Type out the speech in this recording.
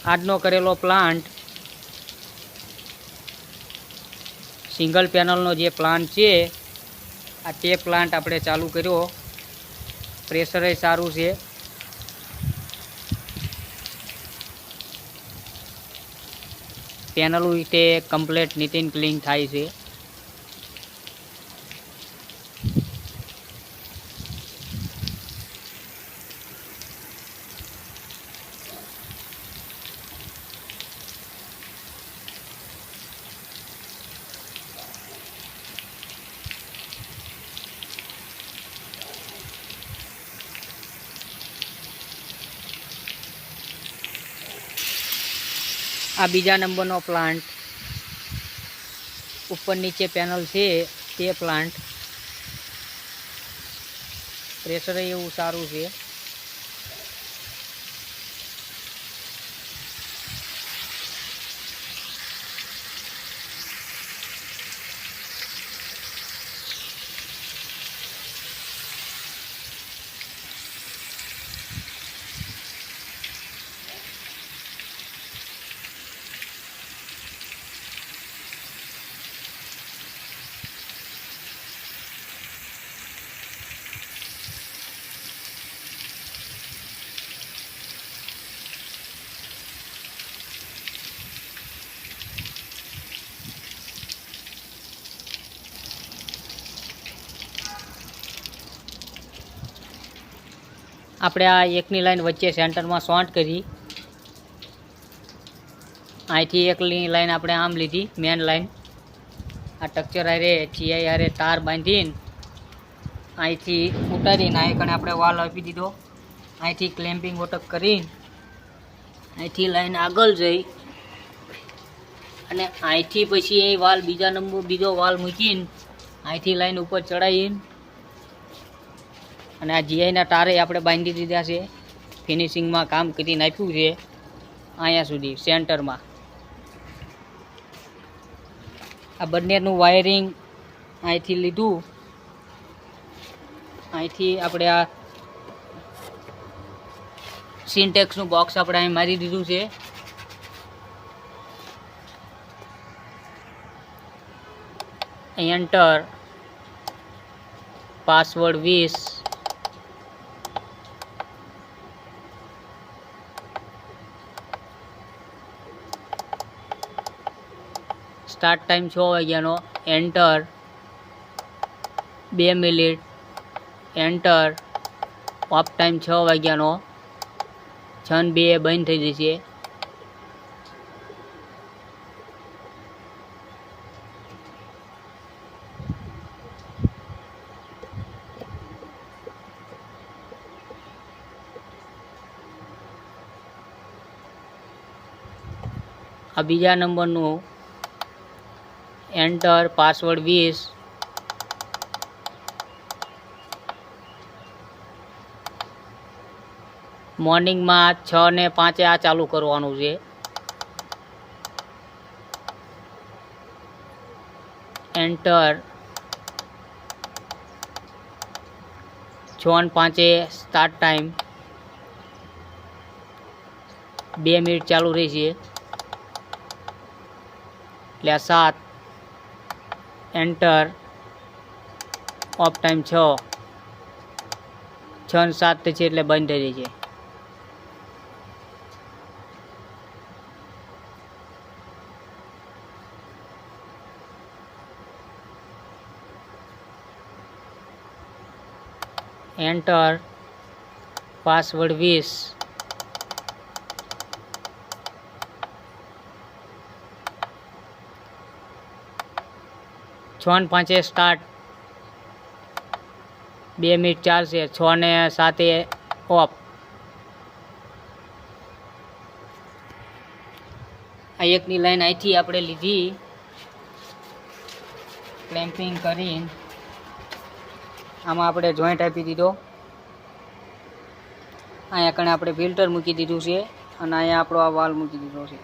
આજનો કરેલો plant single પેનલનો જે પ્લાન્ટ છે આ તે પ્લાન્ટ આપણે ચાલુ કર્યો. પ્રેશર સારું છે. પેનલ રીતે કમ્પ્લીટ નીટ એન્ડ ક્લીન થાય છે. આ બીજા નંબરનો પ્લાન્ટ ઉપર નીચે પેનલ છે તે પ્લાન્ટ પ્રેશર એવું સારું છે. આપણે આ એકની લાઈન વચ્ચે સેન્ટરમાં શોર્ટ કરી. અહીંથી એકની લાઈન આપણે આમ લીધી મેન લાઈન. આ ટક્ચર હારે ચીઆઈ હારે તાર બાંધીને અહીંથી ઉતારીને અહીં કણે આપણે વાલ આપી દીધો. અહીંથી ક્લેમ્પિંગ વોટક કરીને અહીંથી લાઈન આગળ જઈ અને અહીંથી પછી એ વાલ બીજો વાલ મૂકીને અહીંથી લાઈન ઉપર ચડાવીને અને આ જીઆઈના તારે આપણે બાંધી દીધા છે. ફિનિશિંગમાં કામ કરીને આપ્યું છે અહીંયા સુધી સેન્ટરમાં. આ બંનેનું વાયરિંગ અહીંથી લીધું. અહીંથી આપણે આ સિન્ટેક્સનું બોક્સ આપણે અહીં મારી દીધું છે. Enter password 20. સ્ટાર્ટ ટાઈમ 6 વાગ્યાનો. Enter 2 minute. Enter of time 6 વાગ્યાનો. 6 ને 2 બંધ થઈ જશે. આ બીજા નંબરનું એન્ટર પાસવર્ડ 20. મોર્નિંગમાં 6 ને 5 આ ચાલુ કરવાનું છે. એન્ટર 6 ને 5 સ્ટાર્ટ ટાઈમ 2 મિનિટ ચાલુ રહેશે એટલે 7. એન્ટર ઓફ ટાઈમ 6 ને 7 છે એટલે બંધ થઈ જશે. Enter password 20. છ ને 5 સ્ટાર્ટ 2 મિનિટ ચાલશે. 6 ને 7 ઓફ. આ એકની લાઈન અહીંથી આપણે લીધી ક્લેમ્પિંગ કરીને આમાં આપણે જોઈન્ટ આપી દીધો. અહીંયા કણે આપણે ફિલ્ટર મૂકી દીધું છે અને અહીંયા આપણો આ વાલ મૂકી દીધો છે.